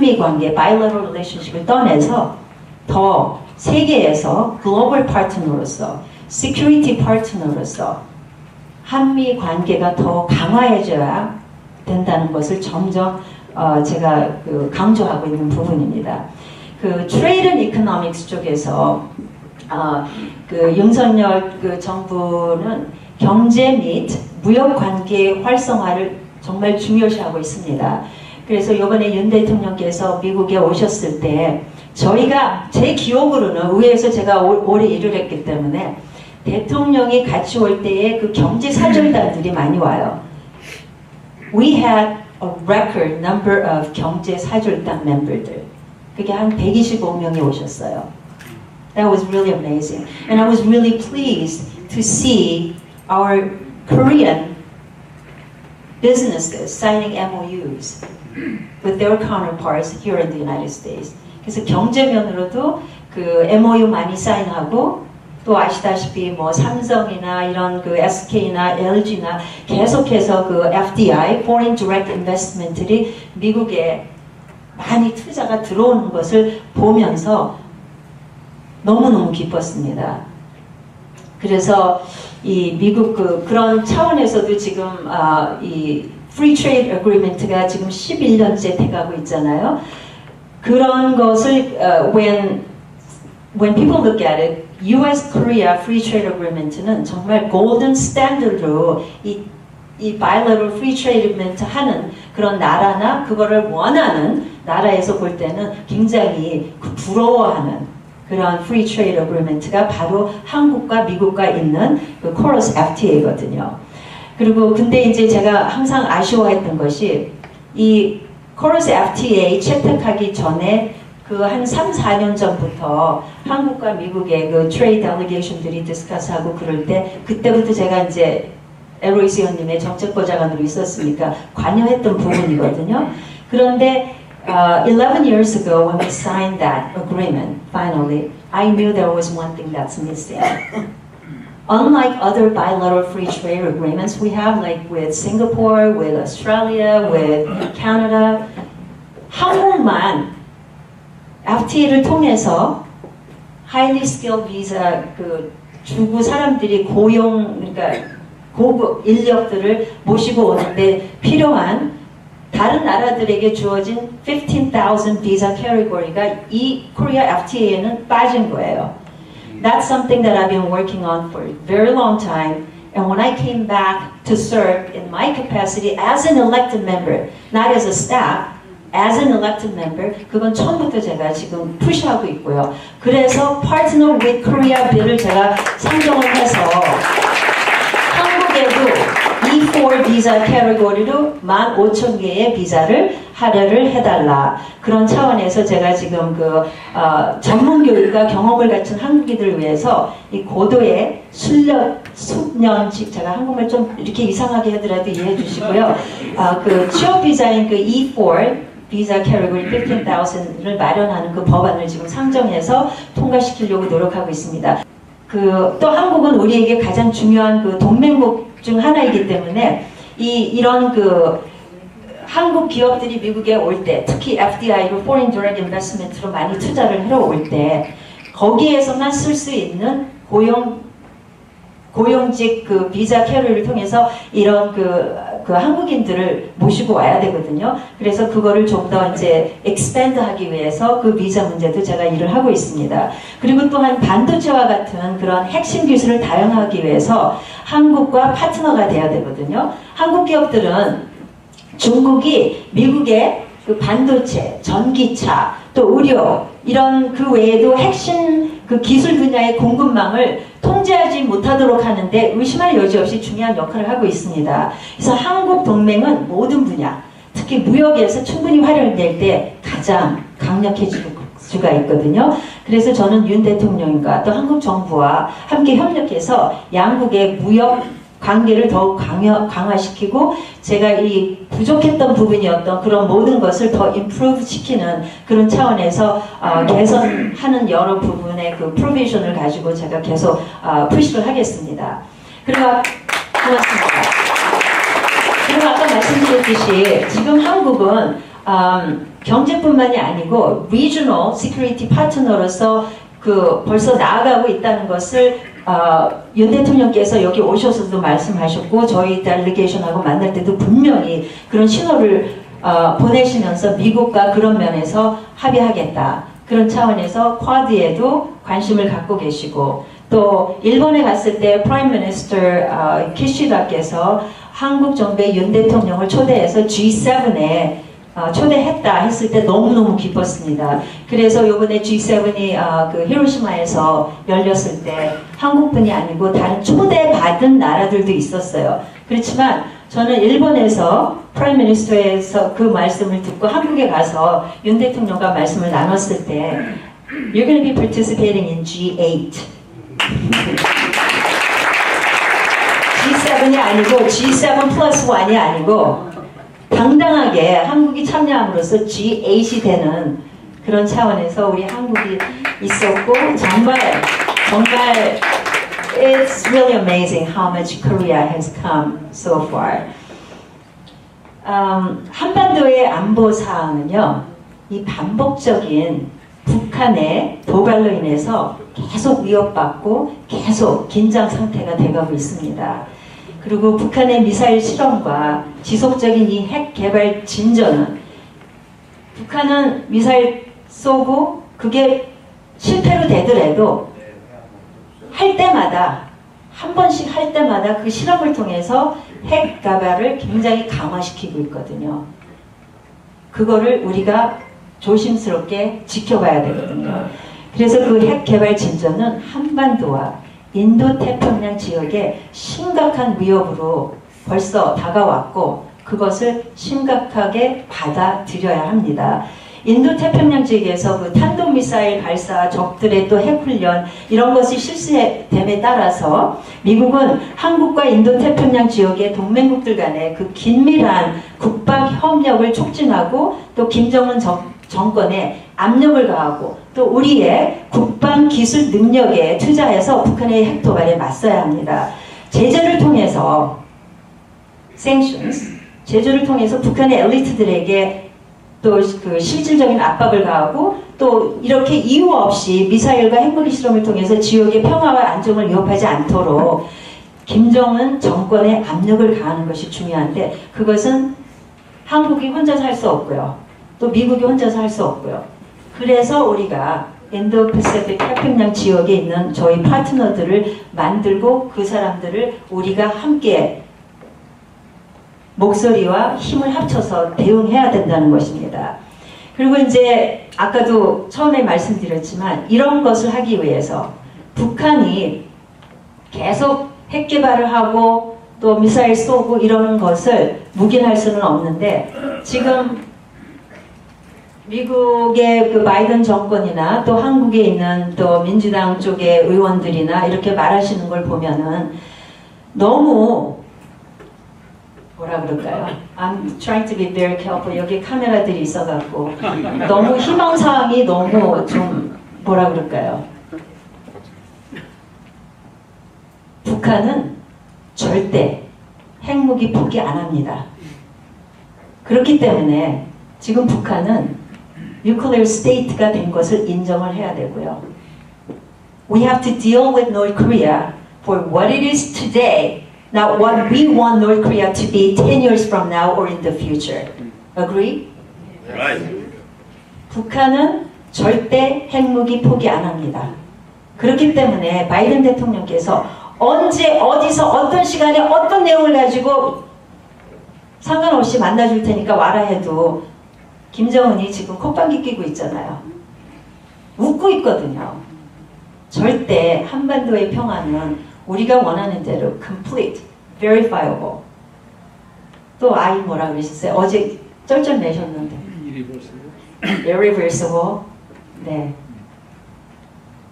한미 관계, bilateral relationship을 떠내서 더 세계에서 글로벌 파트너로서, security 파트너로서 한미 관계가 더 강화해져야 된다는 것을 점점 제가 강조하고 있는 부분입니다. 그 트레이드 앤 이코노믹스 쪽에서 윤석열 정부는 경제 및 무역 관계 활성화를 정말 중요시하고 있습니다. 그래서 이번에 윤 대통령께서 미국에 오셨을 때 저희가 제 기억으로는 의회에서 제가 오래 일을 했기 때문에 대통령이 같이 올 때에 그 경제 사절단들이 많이 와요. We had a record number of 경제 사절단 멤버들. 그게 한 125명이 오셨어요. That was really amazing. And I was really pleased to see our Korean businesses signing MOUs with their counterparts here in the United States. 그래서 경제면으로도 그 MOU 많이 사인하고 또 아시다시피 뭐 삼성이나 이런 그 SK나 LG나 계속해서 그 FDI, Foreign Direct Investment들이 미국에 많이 투자가 들어오는 것을 보면서 너무너무 기뻤습니다. 그래서 이 미국 그런 차원에서도 지금 이 Free Trade Agreement가 지금 11년째 돼가고 있잖아요. 그런 것을 when people look at it, US-Korea Free Trade Agreement는 정말 골든 스탠드로 이 bilateral free trade agreement 하는 그런 나라나 그거를 원하는 나라에서 볼 때는 굉장히 부러워하는 그런 free trade agreement가 바로 한국과 미국과 있는 그 코러스 FTA거든요. 그리고 근데 이제 제가 항상 아쉬워했던 것이 이 코러스 FTA 채택하기 전에 그 한 3, 4년 전부터 한국과 미국의 그 트레이드 델리게이션들이 디스커스하고 그럴 때 그때부터 제가 이제 LOC 의원님의 정책보좌관으로 있었으니까 관여했던 부분이거든요. 그런데 11 years ago when we signed that agreement, finally, I knew there was one thing that's missing. Unlike other bilateral free trade agreements we have, like with Singapore, with Australia, with Canada, 한국만 FTA를 통해서 highly skilled visa 주고 사람들이 그러니까 고급 인력들을 모시고 오는데 필요한 다른 나라들에게 주어진 15,000 비자 캐리고리가 이 Korea FTA에는 빠진 거예요. That's something that I've been working on for a very long time. And when I came back to serve in my capacity as an elected member, not as a staff, as an elected member, 그건 처음부터 제가 지금 푸시하고 있고요. 그래서 Partner with Korea Bill을 제가 상정을 해서 한국에도 E4 비자 캐리고리로 15,000개의 비자를 할애를 해달라. 그런 차원에서 제가 지금 전문교육과 경험을 갖춘 한국인들을 위해서 이 고도의 숙련직, 제가 한국말 좀 이렇게 이상하게 하더라도 이해해 주시고요. 취업 비자인 E4 비자 캐리고리 15,000을 마련하는 그 법안을 지금 상정해서 통과시키려고 노력하고 있습니다. 또 한국은 우리에게 가장 중요한 동맹국 중 하나이기 때문에 이런 한국 기업들이 미국에 올 때, 특히 FDI로 Foreign Direct Investment로 많이 투자를 하러 올 때 거기에서만 쓸 수 있는 고용직 비자 캐리를 통해서 이런 한국인들을 모시고 와야 되거든요. 그래서 그거를 좀 더 이제 expand하기 위해서 그 비자 문제도 제가 일을 하고 있습니다. 그리고 또한 반도체와 같은 그런 핵심 기술을 다양하기 위해서 한국과 파트너가 돼야 되거든요. 한국 기업들은 중국이 미국의 반도체, 전기차, 또 의료 이런 외에도 핵심 기술 분야의 공급망을 통제하지 못하도록 하는데 의심할 여지 없이 중요한 역할을 하고 있습니다. 그래서 한국 동맹은 모든 분야, 특히 무역에서 충분히 활용될 때 가장 강력해질 수가 있거든요. 그래서 저는 윤 대통령과 또 한국 정부와 함께 협력해서 양국의 무역 관계를 더욱 강화시키고 제가 이 부족했던 부분이었던 그런 모든 것을 더 improve 시키는 그런 차원에서 개선하는 여러 부분의 프로비전을 가지고 제가 계속 푸시를 하겠습니다. 그리고 고맙습니다. 그리고 아까 말씀드렸듯이 지금 한국은 경제뿐만이 아니고 regional security 파트너로서 그 벌써 나아가고 있다는 것을 윤 대통령께서 여기 오셔서도 말씀하셨고 저희 델리게이션하고 만날 때도 분명히 그런 신호를 보내시면서 미국과 그런 면에서 합의하겠다. 그런 차원에서 쿼드에도 관심을 갖고 계시고 또 일본에 갔을 때 프라임 미니스터 키시다께서 한국 정부의 윤 대통령을 초대해서 G7에 초대했다 했을 때 너무너무 기뻤습니다. 그래서 이번에 G7이 그 히로시마에서 열렸을 때 한국뿐이 아니고 다른 초대받은 나라들도 있었어요. 그렇지만 저는 일본에서 프라임 미니스터에서 그 말씀을 듣고 한국에 가서 윤 대통령과 말씀을 나눴을 때 You're going to be participating in G8. G7이 아니고 G7 플러스 1이 아니고 당당하게 한국이 참여함으로써 G8이 되는 그런 차원에서 우리 한국이 있었고 정말 It's really amazing how much Korea has come so far. 한반도의 안보 사항은요, 이 반복적인 북한의 도발로 인해서 계속 위협받고 계속 긴장 상태가 돼가고 있습니다. 그리고 북한의 미사일 실험과 지속적인 이 핵 개발 진전은 북한은 미사일 쏘고 그게 실패로 되더라도 할 때마다 한 번씩 할 때마다 그 실험을 통해서 핵 개발을 굉장히 강화시키고 있거든요. 그거를 우리가 조심스럽게 지켜봐야 되거든요. 그래서 그 핵 개발 진전은 한반도와 인도태평양 지역에 심각한 위협으로 벌써 다가왔고 그것을 심각하게 받아들여야 합니다. 인도태평양 지역에서 그 탄도미사일 발사, 적들의 또 핵훈련 이런 것이 실시됨에 따라서 미국은 한국과 인도태평양 지역의 동맹국들 간의 그 긴밀한 국방협력을 촉진하고 또 김정은 정권에 압력을 가하고 또 우리의 국방기술 능력에 투자해서 북한의 핵도발에 맞서야 합니다. 제재를 통해서 sanctions, 제재를 통해서 북한의 엘리트들에게 또 그 실질적인 압박을 가하고 또 이렇게 이유 없이 미사일과 핵무기 실험을 통해서 지역의 평화와 안정을 위협하지 않도록 김정은 정권에 압력을 가하는 것이 중요한데 그것은 한국이 혼자서 할 수 없고요. 또 미국이 혼자서 할 수 없고요. 그래서 우리가 인도-패시픽 태평양 지역에 있는 저희 파트너들을 만들고 그 사람들을 우리가 함께 목소리와 힘을 합쳐서 대응해야 된다는 것입니다. 그리고 이제 아까도 처음에 말씀드렸지만 이런 것을 하기 위해서 북한이 계속 핵 개발을 하고 또 미사일 쏘고 이러는 것을 묵인할 수는 없는데 지금 미국의 그 바이든 정권이나 또 한국에 있는 또 민주당 쪽의 의원들이나 이렇게 말하시는 걸 보면은 너무 뭐라 그럴까요? I'm trying to be very careful. 여기 카메라들이 있어갖고 너무 희망사항이 너무 좀 뭐라 그럴까요? 북한은 절대 핵무기 포기 안 합니다. 그렇기 때문에 지금 북한은 nuclear state가 된 것을 인정을 해야 되고요. We have to deal with North Korea for what it is today, not what we want North Korea to be 10 years from now or in the future. Agree? Right. 북한은 절대 핵무기 포기 안 합니다. 그렇기 때문에 바이든 대통령께서 언제 어디서 어떤 시간에 어떤 내용을 가지고 상관없이 만나줄 테니까 와라 해도 김정은이 지금 콧방귀 끼고 있잖아요. 웃고 있거든요. 절대 한반도의 평화는 우리가 원하는 대로 complete, verifiable. 또 아이 뭐라 그러셨어요? 어제 쩔쩔 매셨는데. irreversible. 네.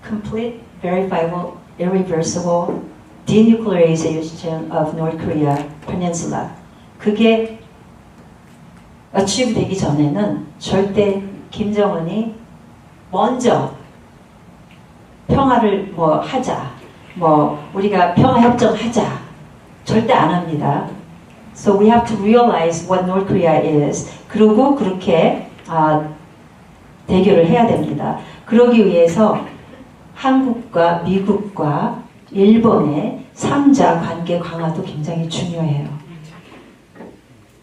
complete, verifiable, irreversible denuclearization of North Korea Peninsula. 그게 achieve 되기 전에는 절대 김정은이 먼저 평화를 뭐 하자, 뭐 우리가 평화협정 하자 절대 안 합니다. So we have to realize what North Korea is. 그리고 그렇게 대결을 해야 됩니다. 그러기 위해서 한국과 미국과 일본의 3자 관계 강화도 굉장히 중요해요.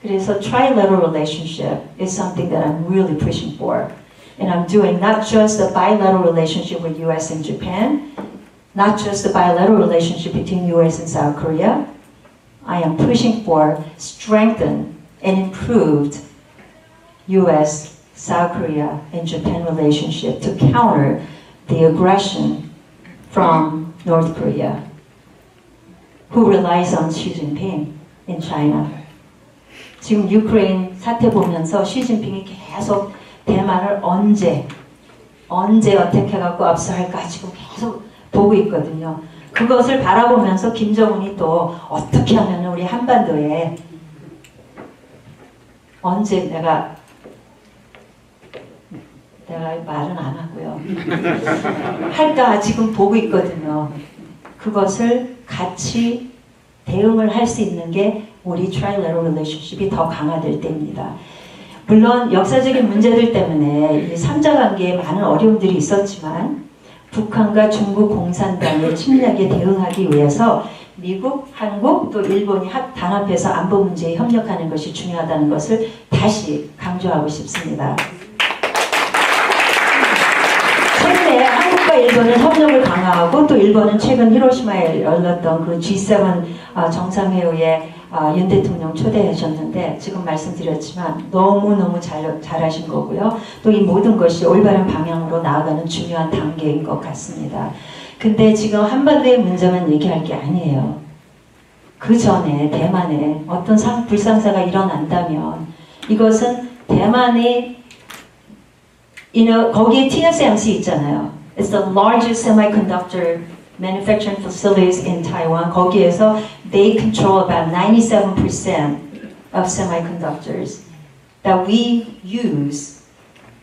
그래서 trilateral relationship is something that I'm really pushing for. And I'm doing not just a bilateral relationship with US and Japan, not just a bilateral relationship between US and South Korea. I am pushing for strengthened and improved US, South Korea, and Japan relationship to counter the aggression from North Korea, who relies on Xi Jinping in China. 지금 유크레인 사태 보면서 시진핑이 계속 대만을 언제 어떻게 해갖고 압수할까 지금 계속 보고 있거든요. 그것을 바라보면서 김정은이 또 어떻게 하면 우리 한반도에 언제 내가 말은 안 하고요. 할까 지금 보고 있거든요. 그것을 같이 대응을 할 수 있는 게 우리 trilateral relationship이 더 강화될 때입니다. 물론 역사적인 문제들 때문에 이 3자 관계에 많은 어려움들이 있었지만 북한과 중국 공산당의 침략에 대응하기 위해서 미국, 한국, 또 일본이 단합해서 안보 문제에 협력하는 것이 중요하다는 것을 다시 강조하고 싶습니다. 최근에 한국과 일본은 협력을 강화하고 또 일본은 최근 히로시마에 열렸던 그 G7 정상회의에 윤 대통령 초대하셨는데 지금 말씀드렸지만 너무너무 잘하신 거고요. 또 이 모든 것이 올바른 방향으로 나아가는 중요한 단계인 것 같습니다. 근데 지금 한반도의 문제만 얘기할 게 아니에요. 그 전에 대만에 어떤 불상사가 일어난다면 이것은 대만의 거기에 TSMC 있잖아요. It's the largest semiconductor manufacturing facilities in Taiwan. 거기에서 they control about 97% of semiconductors that we use.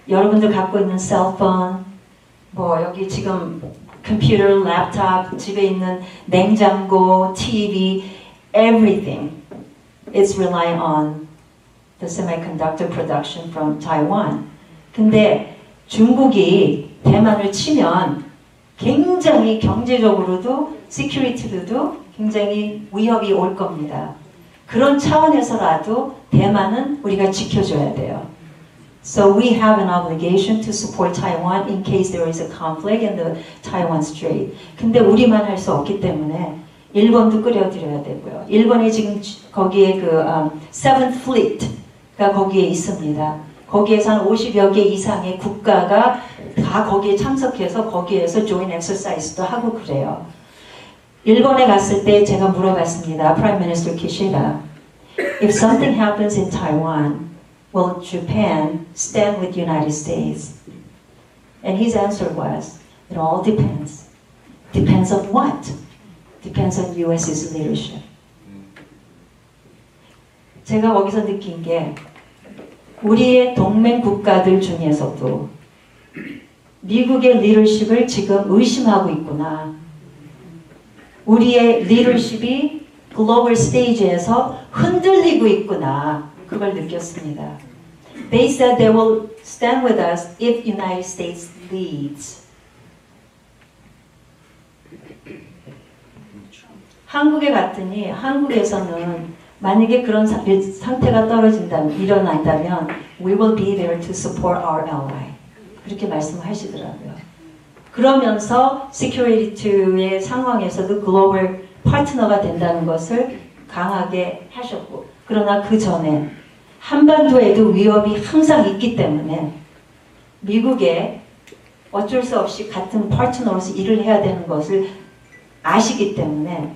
여러분들 갖고 있는 셀폰, 여기 지금 컴퓨터, 랩탑, 집에 있는 냉장고, TV, everything is relying on the semiconductor production from Taiwan. 근데 중국이 대만을 치면 굉장히 경제적으로도 시큐리티로도 굉장히 위협이 올 겁니다. 그런 차원에서라도 대만은 우리가 지켜줘야 돼요. So we have an obligation to support Taiwan in case there is a conflict in the Taiwan Strait. 근데 우리만 할 수 없기 때문에 일본도 끌어들여야 되고요. 일본이 지금 거기에 Seventh Fleet가 거기에 있습니다. 거기에서 한 50여 개 이상의 국가가 다 거기에 참석해서 거기에서 joint exercise도 하고 그래요. 일본에 갔을 때 제가 물어봤습니다. Prime Minister Kishida, if something happens in Taiwan, will Japan stand with the United States? And his answer was, it all depends. Depends on what? Depends on US's leadership. 제가 거기서 느낀 게 우리의 동맹 국가들 중에서도 미국의 리더십을 지금 의심하고 있구나. 우리의 리더십이 글로벌 스테이지에서 흔들리고 있구나. 그걸 느꼈습니다. They said they will stand with us if United States leads. 한국에 갔더니 한국에서는 만약에 그런 상태가 일어난다면 we will be there to support our ally. 그렇게 말씀하시더라고요. 그러면서 시큐리티의 상황에서도 글로벌 파트너가 된다는 것을 강하게 하셨고 그러나 그 전에 한반도에도 위협이 항상 있기 때문에 미국에 어쩔 수 없이 같은 파트너로서 일을 해야 되는 것을 아시기 때문에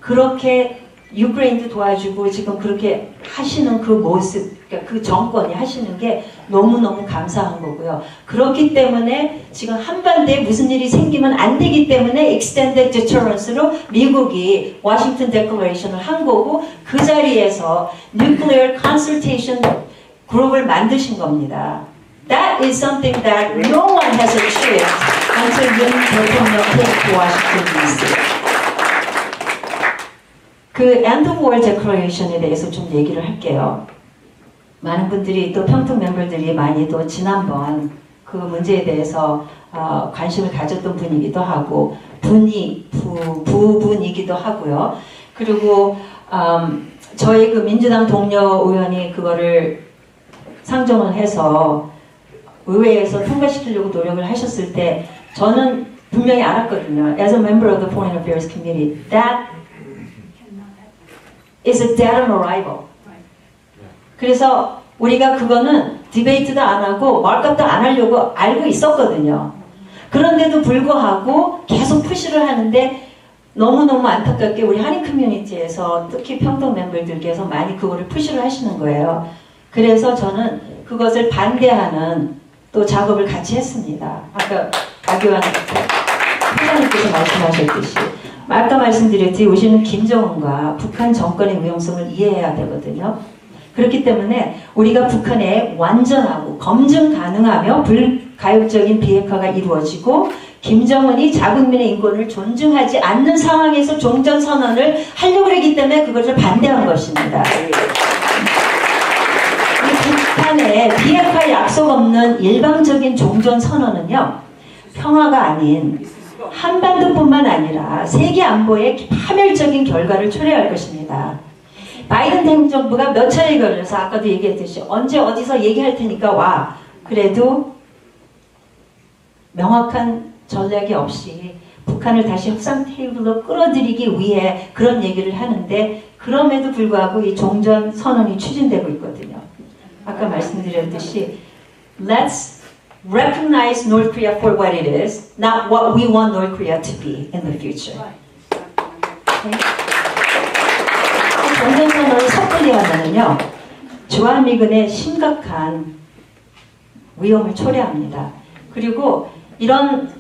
그렇게 유크레인도 도와주고 지금 그렇게 하시는 그 모습, 그러니까 그 정권이 하시는 게 너무너무 감사한 거고요. 그렇기 때문에 지금 한반도에 무슨 일이 생기면 안 되기 때문에 Extended Deterrence로 미국이 워싱턴 Declaration을 한 거고 그 자리에서 Nuclear Consultation 그룹을 만드신 겁니다. That is something that no one has achieved until 윤 대통령 came to Washington DC. 그 End of War Declaration에 대해서 좀 얘기를 할게요. 많은 분들이 또 평통 멤버들이 많이 또 지난번 그 문제에 대해서 관심을 가졌던 분이기도 하고 부분이기도 하고요. 그리고 저희 그 민주당 동료 의원이 그거를 상정을 해서 의회에서 통과시키려고 노력을 하셨을 때 저는 분명히 알았거든요. As a member of the Foreign Affairs Committee, that is a dead on arrival. 그래서 우리가 그거는 디베이트도 안 하고 말값도 안 하려고 알고 있었거든요. 그런데도 불구하고 계속 푸시를 하는데 너무너무 안타깝게 우리 한인 커뮤니티에서 특히 평통 멤버들께서 많이 그거를 푸시를 하시는 거예요. 그래서 저는 그것을 반대하는 또 작업을 같이 했습니다. 아까 박유한 회장님께서 말씀하셨듯이 아까 말씀드렸듯이 우리는 김정은과 북한 정권의 위험성을 이해해야 되거든요. 그렇기 때문에 우리가 북한에 완전하고 검증 가능하며 불가역적인 비핵화가 이루어지고 김정은이 자국민의 인권을 존중하지 않는 상황에서 종전선언을 하려고 하기 때문에 그것을 반대한 것입니다. 북한의 비핵화 약속 없는 일방적인 종전선언은요. 평화가 아닌 한반도뿐만 아니라 세계 안보에 파멸적인 결과를 초래할 것입니다. 바이든 행정부가 몇 차례 걸려서 아까도 얘기했듯이 언제 어디서 얘기할 테니까 와. 그래도 명확한 전략이 없이 북한을 다시 협상 테이블로 끌어들이기 위해 그런 얘기를 하는데 그럼에도 불구하고 이 종전 선언이 추진되고 있거든요. 아까 말씀드렸듯이 Let's recognize North Korea for what it is, not what we want North Korea to be in the future. 종전선언을 섣불리 하면은요, 주한미군의 심각한 위험을 초래합니다. 그리고 이런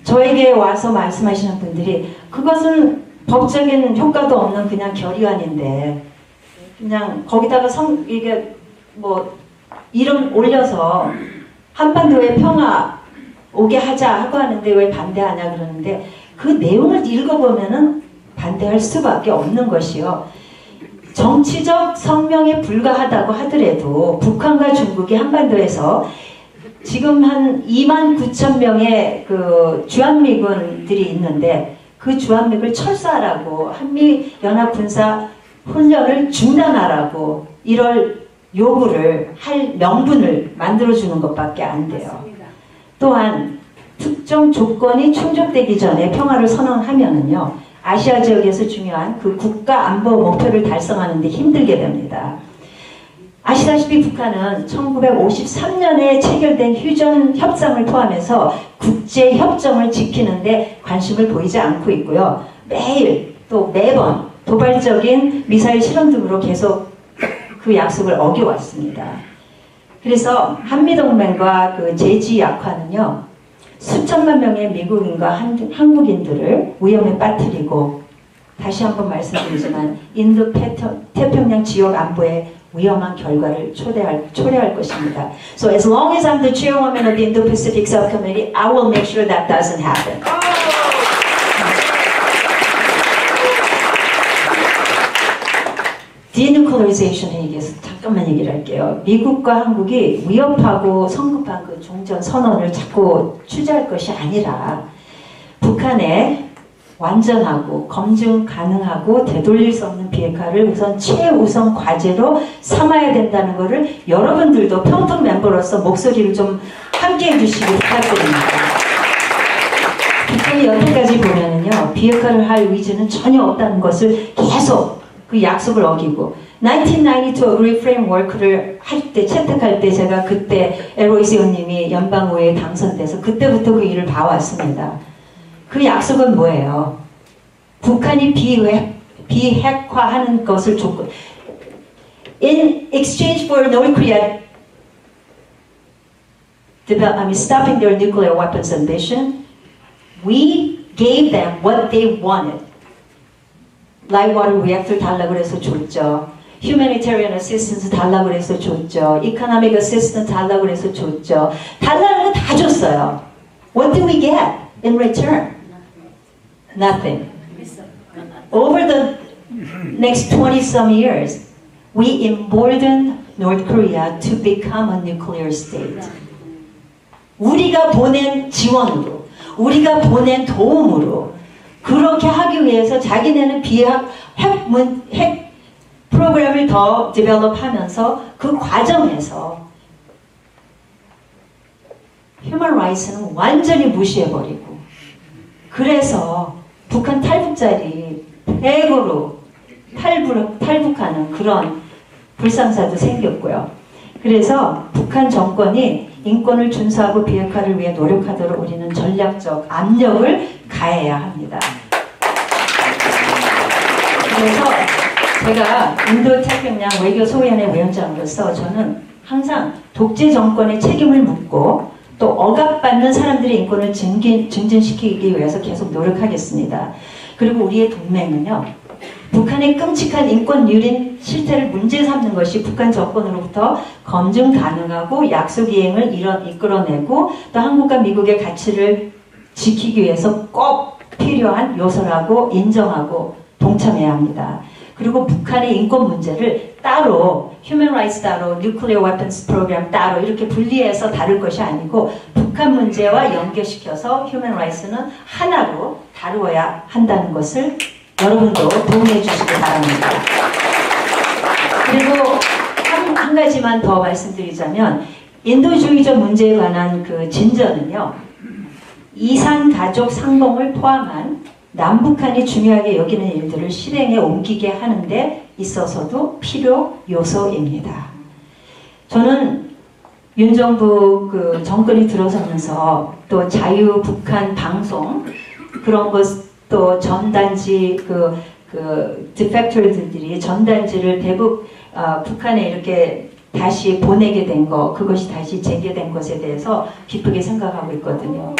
저에게 와서 말씀하시는 분들이 그것은 법적인 효과도 없는 그냥 결의안인데 그냥 거기다가 이게 뭐 이름 올려서 한반도에 평화 오게 하자 하고 하는데 왜 반대하냐 그러는데 그 내용을 읽어보면은 반대할 수밖에 없는 것이요. 정치적 성명에 불과하다고 하더라도 북한과 중국이 한반도에서 지금 한 29,000명의 그 주한미군들이 있는데 그 주한미군을 철수하라고 한미연합군사 훈련을 중단하라고 이럴 요구를 할 명분을 만들어주는 것밖에 안 돼요. 또한 특정 조건이 충족되기 전에 평화를 선언하면은요. 아시아 지역에서 중요한 그 국가 안보 목표를 달성하는 데 힘들게 됩니다. 아시다시피 북한은 1953년에 체결된 휴전 협상을 포함해서 국제 협정을 지키는데 관심을 보이지 않고 있고요. 매일 또 매번 도발적인 미사일 실험 등으로 계속 그 약속을 어겨왔습니다. 그래서 한미동맹과 그 제지 약화는요. 수천만 명의 미국인과 한국인들을 위험에 빠뜨리고 다시 한번 말씀드리지만 인도 태평양 지역 안보에 위험한 결과를 초래할 것입니다. So as long as I'm the chairwoman of the Indo-Pacific Subcommittee, I will make sure that doesn't happen. Denuclearization 얘기해서 잠깐만 얘기를 할게요. 미국과 한국이 위협하고 성급한 그 종전 선언을 자꾸 취재할 것이 아니라 북한의 완전하고 검증 가능하고 되돌릴 수 없는 비핵화를 우선 최우선 과제로 삼아야 된다는 것을 여러분들도 평통 멤버로서 목소리를 좀 함께 해주시기 부탁드립니다. 북한이 여태까지 보면은요 비핵화를 할 의지는 전혀 없다는 것을 계속 그 약속을 어기고 1992 Agree Framework를 할 때 채택할 때 제가 그때 에로이스 의원님이 연방의회에 당선돼서 그때부터 그 일을 봐왔습니다. 그 약속은 뭐예요? 북한이 비핵화하는 것을 조건 In exchange for North Korea stopping their nuclear weapons ambition, we gave them what they wanted. Light water reactor 달라고 해서 줬죠. Humanitarian assistance 달라고 해서 줬죠. Economic assistance 달라고 해서 줬죠. 달라는 거 다 줬어요. What do we get in return? Nothing. Over the next 20 some years, we embolden North Korea to become a nuclear state. 우리가 보낸 지원으로, 우리가 보낸 도움으로 그렇게 하기 위해서 자기네는 핵 프로그램을 더 디벨롭하면서 그 과정에서 휴먼 라이트는 완전히 무시해버리고 그래서 북한 탈북자들이 100으로 탈북하는 그런 불상사도 생겼고요. 그래서 북한 정권이 인권을 준수하고 비핵화를 위해 노력하도록 우리는 전략적 압력을 가해야 합니다. 그래서 제가 인도태평양 외교소위원회 위원장으로서 저는 항상 독재 정권의 책임을 묻고 또 억압받는 사람들의 인권을 증진시키기 위해서 계속 노력하겠습니다. 그리고 우리의 동맹은요. 북한의 끔찍한 인권 유린 실태를 문제 삼는 것이 북한 정권으로부터 검증 가능하고 약속 이행을 이끌어내고 또 한국과 미국의 가치를 지키기 위해서 꼭 필요한 요소라고 인정하고 동참해야 합니다. 그리고 북한의 인권 문제를 따로 휴먼 라이트 따로 뉴클리어 웨펀스 프로그램 따로 이렇게 분리해서 다룰 것이 아니고 북한 문제와 연결시켜서 휴먼 라이트는 하나로 다루어야 한다는 것을 여러분도 동의해 주시기 바랍니다. 그리고 한 가지만 더 말씀드리자면 인도주의적 문제에 관한 그 진전은요. 이산가족 상봉을 포함한 남북한이 중요하게 여기는 일들을 실행에 옮기게 하는 데 있어서도 필요 요소입니다. 저는 윤 정부 그 정권이 들어서면서 또 자유 북한 방송 그런 것 또 전단지 그 디펙터들이 전단지를 대북 북한에 이렇게 다시 보내게 된 거 그것이 다시 재개된 것에 대해서 기쁘게 생각하고 있거든요.